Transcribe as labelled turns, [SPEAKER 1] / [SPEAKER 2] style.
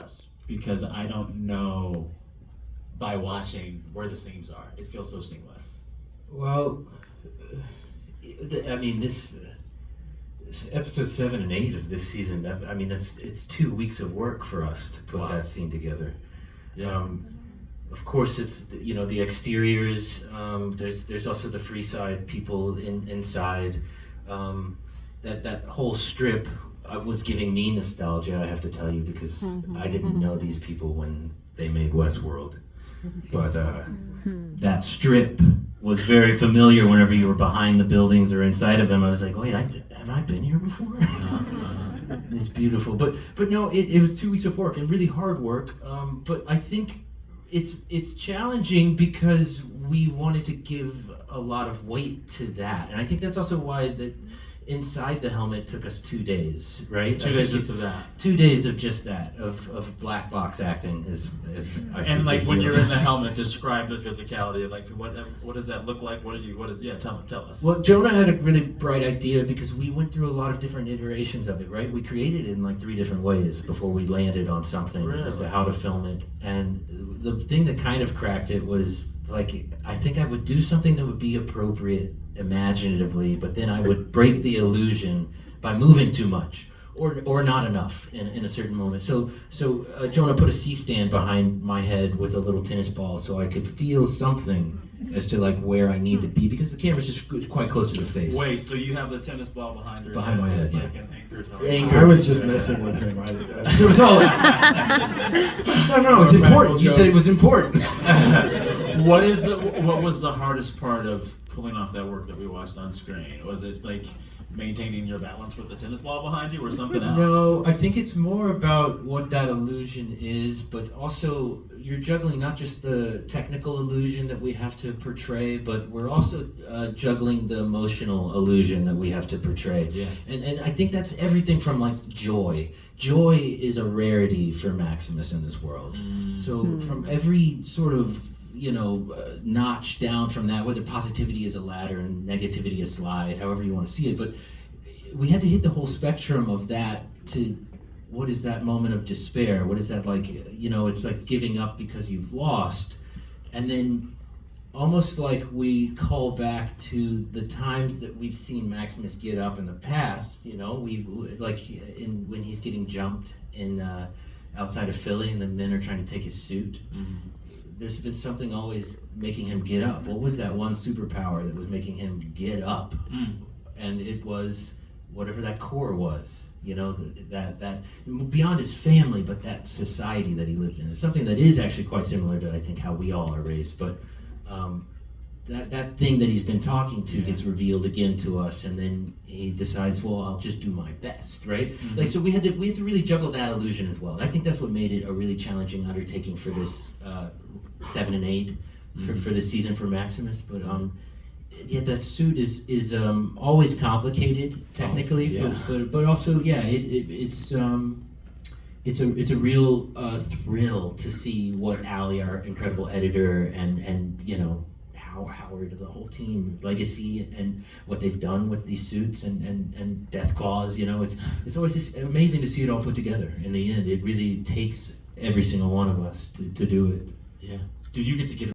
[SPEAKER 1] us because I don't know by watching where the seams are. It feels so seamless.
[SPEAKER 2] Well, I mean, this episode 7 and 8 of this season. I mean, it's 2 weeks of work for us to put that scene together.
[SPEAKER 1] Yeah.
[SPEAKER 2] Of course, it's the exteriors. There's also the Freeside people inside. That whole strip was giving me nostalgia. I have to tell you because I didn't know these people when they made Westworld, but that strip was very familiar. Whenever you were behind the buildings or inside of them, I was like, wait, have I been here before? It's beautiful, but no, it was 2 weeks of work and really hard work. But I think it's challenging because we wanted to give a lot of weight to that, and I think that's also why that inside the helmet took us 2 days, right?
[SPEAKER 1] 2 days just of that.
[SPEAKER 2] 2 days of just that, of black box acting is I
[SPEAKER 1] And like
[SPEAKER 2] think
[SPEAKER 1] when
[SPEAKER 2] it
[SPEAKER 1] you're
[SPEAKER 2] feels.
[SPEAKER 1] in the helmet, describe the physicality. Like what does that look like? Tell us.
[SPEAKER 2] Well, Jonah had a really bright idea because we went through a lot of different iterations of it, right? We created it in like 3 different ways before we landed on something as to how to film it. And the thing that kind of cracked it was like, I think I would do something that would be appropriate imaginatively, but then I would break the illusion by moving too much or not enough in a certain moment. So Jonah put a C-stand behind my head with a little tennis ball so I could feel something as to like where I need to be because the camera's just quite close to the face.
[SPEAKER 1] Wait, so you have the tennis ball behind your
[SPEAKER 2] Behind my head,
[SPEAKER 1] It's
[SPEAKER 2] yeah.
[SPEAKER 1] like an anchor to
[SPEAKER 2] Anchor.
[SPEAKER 3] I was just messing with him.
[SPEAKER 2] So it's all no, it's important. You said it was important.
[SPEAKER 1] What was the hardest part of pulling off that work that we watched on screen? Was it like maintaining your balance with the tennis ball behind you or something else?
[SPEAKER 2] No, I think it's more about what that illusion is, but also you're juggling not just the technical illusion that we have to portray, but we're also juggling the emotional illusion that we have to portray.
[SPEAKER 1] Yeah.
[SPEAKER 2] And I think that's everything from like joy. Joy is a rarity for Maximus in this world. So from every sort of notch down from that, whether positivity is a ladder and negativity a slide, however you want to see it, but we had to hit the whole spectrum of that to what is that moment of despair? What is that like? It's like giving up because you've lost, and then almost like we call back to the times that we've seen Maximus get up in the past. We like when he's getting jumped in outside of Philly, and the men are trying to take his suit. There's been something always making him get up. What was that one superpower that was making him get up? And it was whatever that core was, that beyond his family, but that society that he lived in. It's something that is actually quite similar to, I think, how we all are raised. But that thing that he's been talking to gets revealed again to us, and then he decides, well, I'll just do my best, right? Like, so we had to really juggle that illusion as well. And I think that's what made it a really challenging undertaking for this 7 and 8 for this season for Maximus. But yeah, that suit is always complicated technically, but also it's a real thrill to see what Ali, our incredible editor, and Howard, the whole team, legacy, and what they've done with these suits and Death Claws. It's always just amazing to see it all put together. In the end, it really takes every single one of us to do it.
[SPEAKER 1] Yeah. Did you get to get